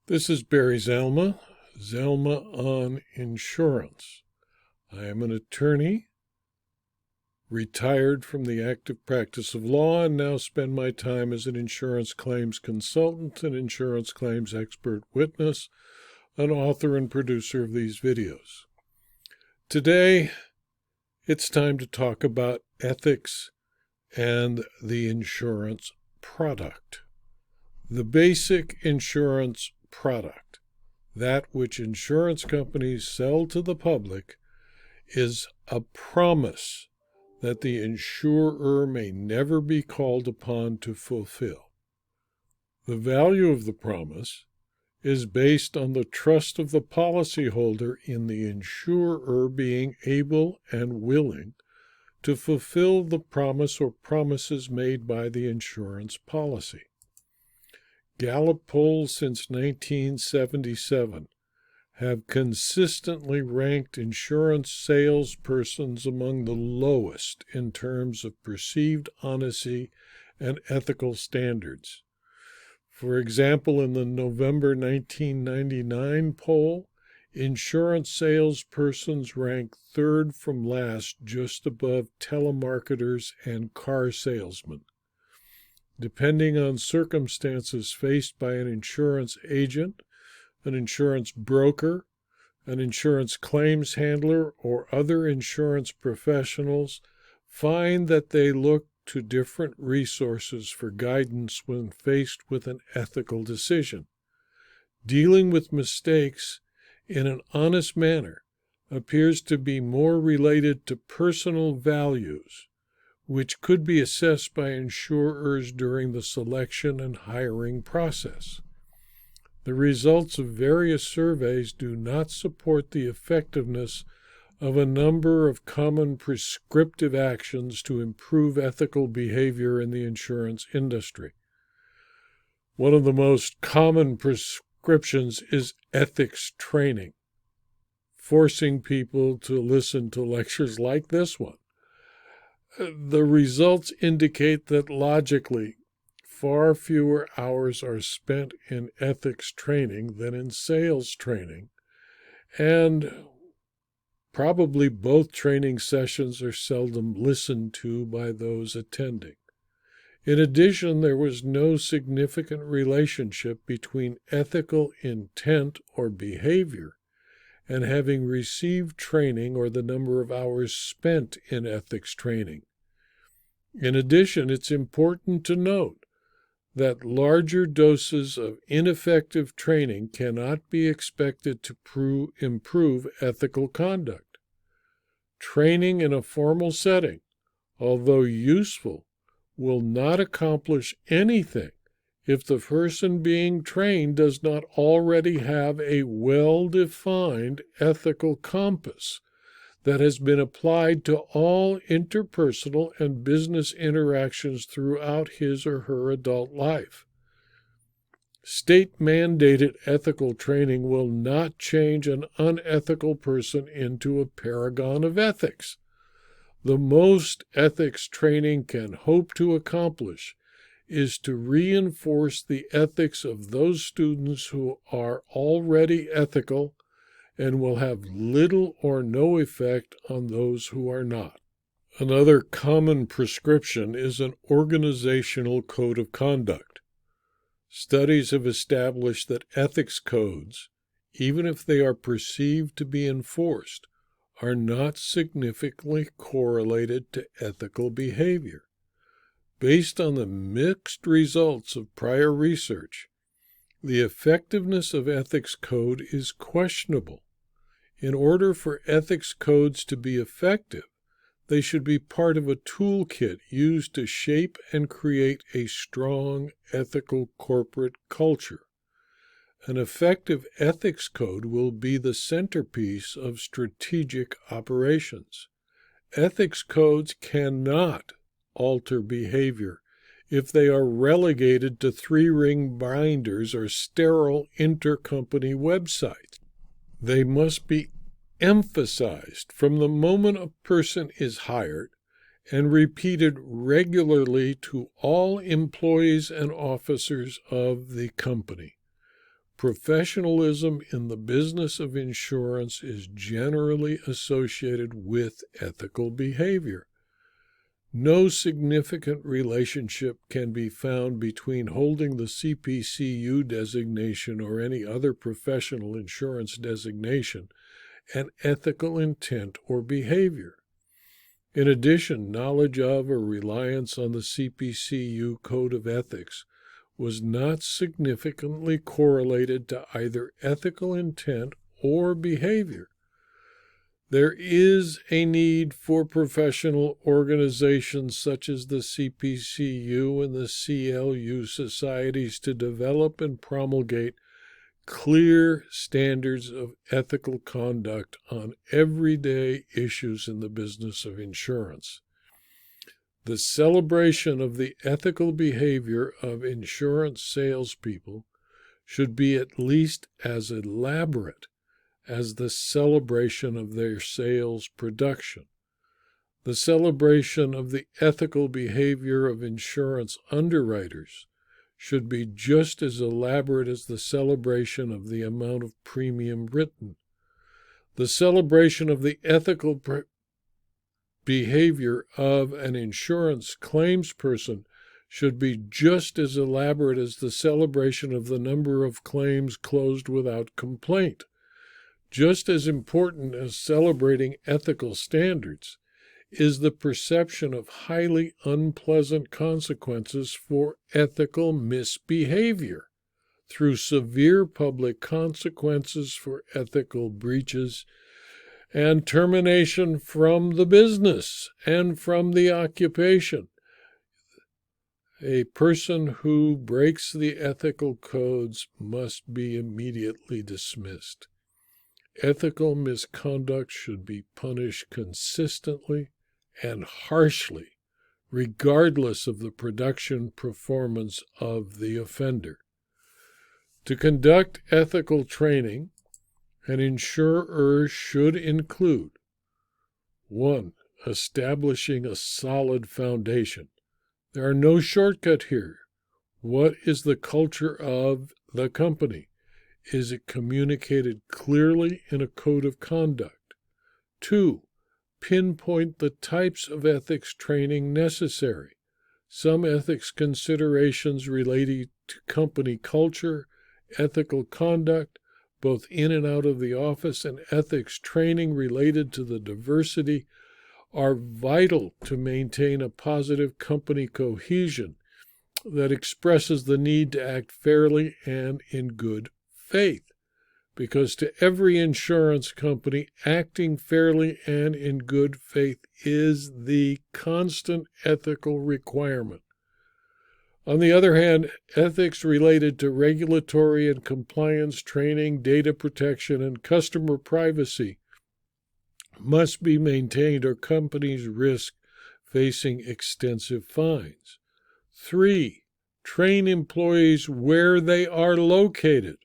This is Barry Zalma, Zalma on Insurance. I am an attorney, retired from the active practice of law, and now spend my time as an insurance claims consultant and insurance claims expert witness, an author and producer of these videos. Today, it's time to talk about ethics and the insurance product. The basic insurance product, that which insurance companies sell to the public, is a promise that the insurer may never be called upon to fulfill. The value of the promise is based on the trust of the policyholder in the insurer being able and willing to fulfill the promise or promises made by the insurance policy. Gallup polls since 1977 have consistently ranked insurance salespersons among the lowest in terms of perceived honesty and ethical standards. For example, in the November 1999 poll, insurance salespersons ranked third from last, just above telemarketers and car salesmen. Depending on circumstances faced by an insurance agent, an insurance broker, an insurance claims handler, or other insurance professionals, find that they look to different resources for guidance when faced with an ethical decision. Dealing with mistakes in an honest manner appears to be more related to personal values, which could be assessed by insurers during the selection and hiring process. The results of various surveys do not support the effectiveness of a number of common prescriptive actions to improve ethical behavior in the insurance industry. One of the most common prescriptions is ethics training, forcing people to listen to lectures like this one. The results indicate that logically, far fewer hours are spent in ethics training than in sales training, and probably both training sessions are seldom listened to by those attending. In addition, there was no significant relationship between ethical intent or behavior and having received training or the number of hours spent in ethics training. In addition, it's important to note that larger doses of ineffective training cannot be expected to improve ethical conduct. Training in a formal setting, although useful, will not accomplish anything if the person being trained does not already have a well-defined ethical compass that has been applied to all interpersonal and business interactions throughout his or her adult life. State-mandated ethical training will not change an unethical person into a paragon of ethics. The most ethics training can hope to accomplish is to reinforce the ethics of those students who are already ethical and will have little or no effect on those who are not. Another common prescription is an organizational code of conduct. Studies have established that ethics codes, even if they are perceived to be enforced, are not significantly correlated to ethical behavior. Based on the mixed results of prior research, the effectiveness of ethics code is questionable. In order for ethics codes to be effective, they should be part of a toolkit used to shape and create a strong ethical corporate culture. An effective ethics code will be the centerpiece of strategic operations. Ethics codes cannot alter behavior if they are relegated to three-ring binders or sterile intercompany websites. They must be emphasized from the moment a person is hired and repeated regularly to all employees and officers of the company. Professionalism in the business of insurance is generally associated with ethical behavior. No significant relationship can be found between holding the CPCU designation or any other professional insurance designation and ethical intent or behavior. In addition, knowledge of or reliance on the CPCU Code of Ethics was not significantly correlated to either ethical intent or behavior. There is a need for professional organizations such as the CPCU and the CLU societies to develop and promulgate clear standards of ethical conduct on everyday issues in the business of insurance. The celebration of the ethical behavior of insurance salespeople should be at least as elaborate as the celebration of their sales production. The celebration of the ethical behavior of insurance underwriters should be just as elaborate as the celebration of the amount of premium written. The celebration of the ethical behavior of an insurance claims person should be just as elaborate as the celebration of the number of claims closed without complaint. Just as important as celebrating ethical standards is the perception of highly unpleasant consequences for ethical misbehavior through severe public consequences for ethical breaches and termination from the business and from the occupation. A person who breaks the ethical codes must be immediately dismissed. Ethical misconduct should be punished consistently and harshly, regardless of the production performance of the offender. To conduct ethical training, an insurer should include 1. Establishing a solid foundation. There are no shortcuts here. What is the culture of the company? Is it communicated clearly in a code of conduct? 2. Pinpoint the types of ethics training necessary. Some ethics considerations relating to company culture, ethical conduct, both in and out of the office, and ethics training related to the diversity are vital to maintain a positive company cohesion that expresses the need to act fairly and in good faith. Because to every insurance company, acting fairly and in good faith is the constant ethical requirement. On the other hand, ethics related to regulatory and compliance training, data protection, and customer privacy must be maintained or companies risk facing extensive fines. 3. Train employees where they are located.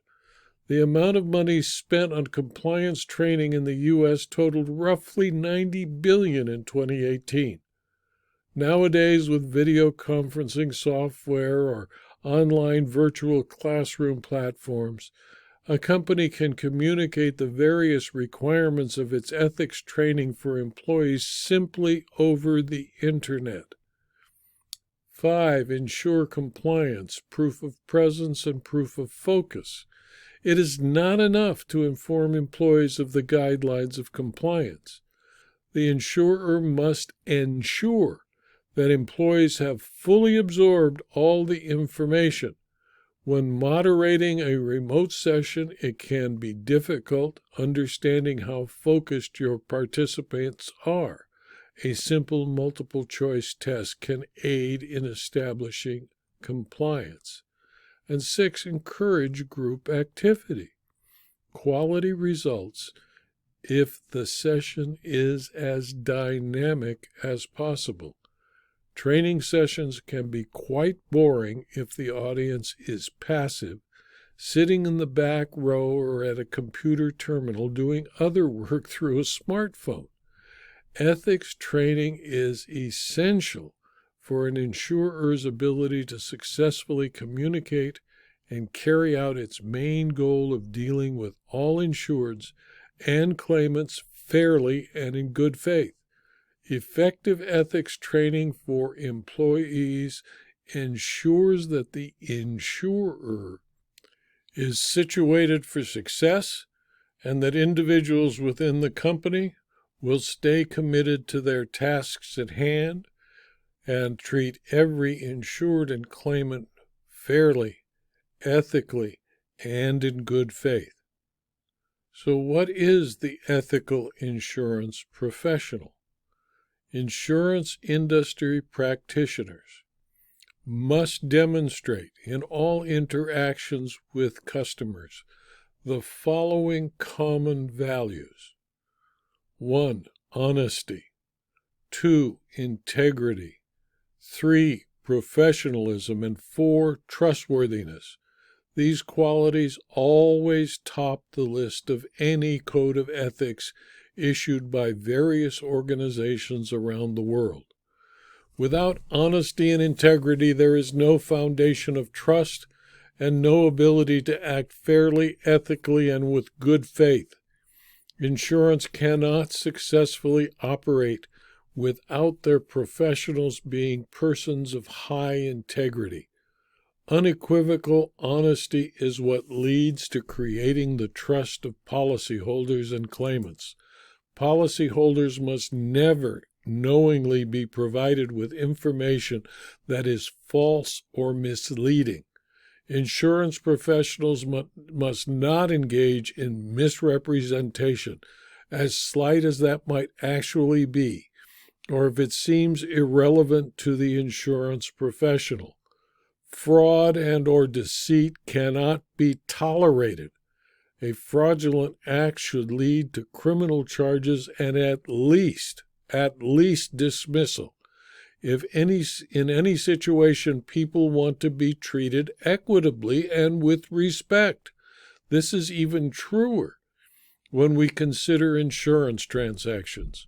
The amount of money spent on compliance training in the U.S. totaled roughly $90 billion in 2018. Nowadays, with video conferencing software or online virtual classroom platforms, a company can communicate the various requirements of its ethics training for employees simply over the Internet. 5. Ensure compliance, proof of presence, and proof of focus. It is not enough to inform employees of the guidelines of compliance. The insurer must ensure that employees have fully absorbed all the information. When moderating a remote session, it can be difficult understanding how focused your participants are. A simple multiple-choice test can aid in establishing compliance. And 6, encourage group activity. Quality results if the session is as dynamic as possible. Training sessions can be quite boring if the audience is passive, sitting in the back row or at a computer terminal doing other work through a smartphone. Ethics training is essential for an insurer's ability to successfully communicate and carry out its main goal of dealing with all insureds and claimants fairly and in good faith. Effective ethics training for employees ensures that the insurer is situated for success and that individuals within the company will stay committed to their tasks at hand and treat every insured and claimant fairly, ethically, and in good faith. So what is the ethical insurance professional? Insurance industry practitioners must demonstrate in all interactions with customers the following common values. 1. Honesty. 2. Integrity. 3. Professionalism. And 4. Trustworthiness. These qualities always top the list of any code of ethics issued by various organizations around the world. Without honesty and integrity, there is no foundation of trust and no ability to act fairly, ethically, and with good faith. Insurance cannot successfully operate without their professionals being persons of high integrity. Unequivocal honesty is what leads to creating the trust of policyholders and claimants. Policyholders must never knowingly be provided with information that is false or misleading. Insurance professionals must not engage in misrepresentation, as slight as that might actually be, or if it seems irrelevant to the insurance professional. Fraud and or deceit cannot be tolerated. A fraudulent act should lead to criminal charges and at least dismissal. If in any situation people want to be treated equitably and with respect. This is even truer when we consider insurance transactions.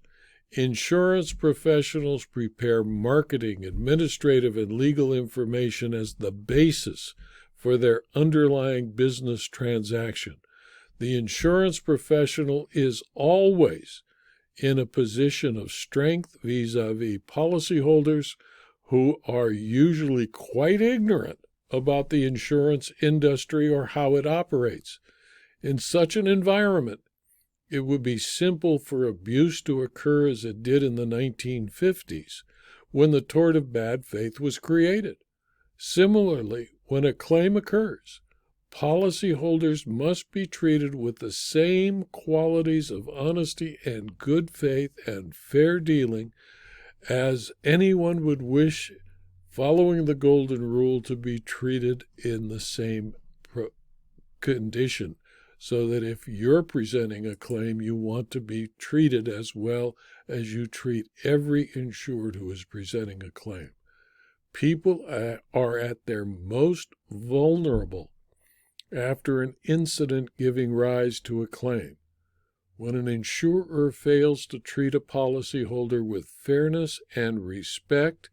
Insurance professionals prepare marketing, administrative, and legal information as the basis for their underlying business transaction. The insurance professional is always in a position of strength vis-a-vis policyholders who are usually quite ignorant about the insurance industry or how it operates. In such an environment, it would be simple for abuse to occur as it did in the 1950s, when the tort of bad faith was created. Similarly, when a claim occurs, policyholders must be treated with the same qualities of honesty and good faith and fair dealing as anyone would wish, following the golden rule, to be treated in the same condition, so that if you're presenting a claim, you want to be treated as well as you treat every insured who is presenting a claim. People are at their most vulnerable after an incident giving rise to a claim. When an insurer fails to treat a policyholder with fairness and respect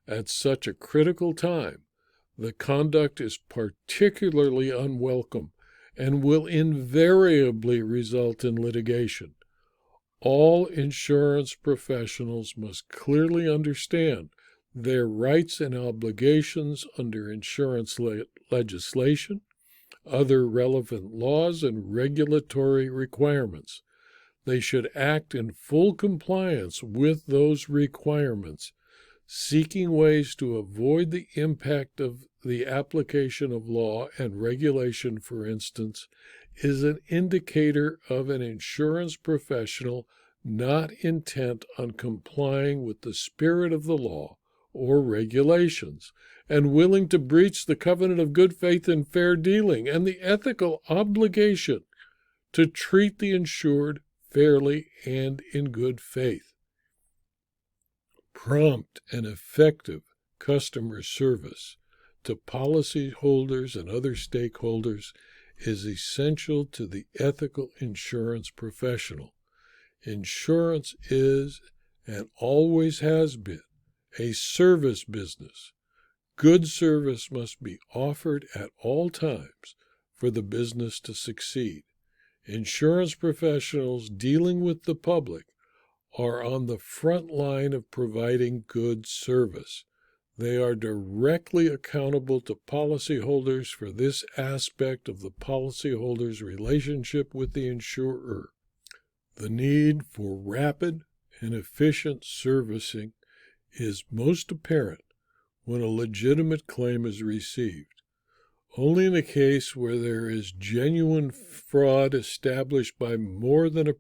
at such a critical time, the conduct is particularly unwelcome and will invariably result in litigation. All insurance professionals must clearly understand their rights and obligations under insurance legislation, other relevant laws, and regulatory requirements. They should act in full compliance with those requirements. Seeking ways to avoid the impact of the application of law and regulation, for instance, is an indicator of an insurance professional not intent on complying with the spirit of the law or regulations, and willing to breach the covenant of good faith and fair dealing and the ethical obligation to treat the insured fairly and in good faith. Prompt and effective customer service to policyholders and other stakeholders is essential to the ethical insurance professional. Insurance is and always has been a service business. Good service must be offered at all times for the business to succeed. Insurance professionals dealing with the public are on the front line of providing good service. They are directly accountable to policyholders for this aspect of the policyholder's relationship with the insurer. The need for rapid and efficient servicing is most apparent when a legitimate claim is received. Only in a case where there is genuine fraud established by more than a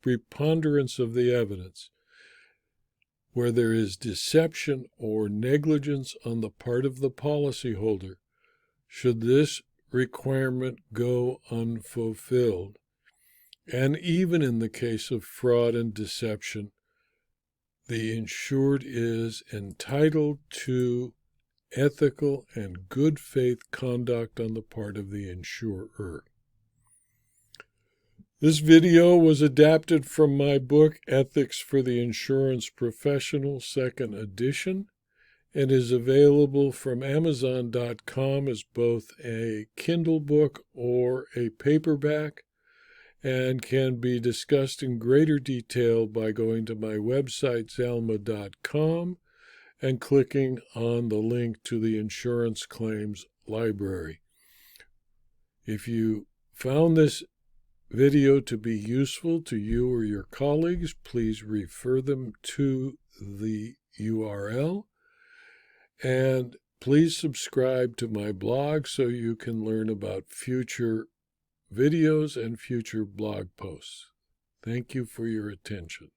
preponderance of the evidence, where there is deception or negligence on the part of the policyholder, should this requirement go unfulfilled. And even in the case of fraud and deception, the insured is entitled to ethical and good faith conduct on the part of the insurer. This video was adapted from my book, Ethics for the Insurance Professional, 2nd edition, and is available from Amazon.com as both a Kindle book or a paperback, and can be discussed in greater detail by going to my website, zalma.com, and clicking on the link to the Insurance Claims Library. If you found this video to be useful to you or your colleagues, please refer them to the URL, and please subscribe to my blog so you can learn about future videos and future blog posts. Thank you for your attention.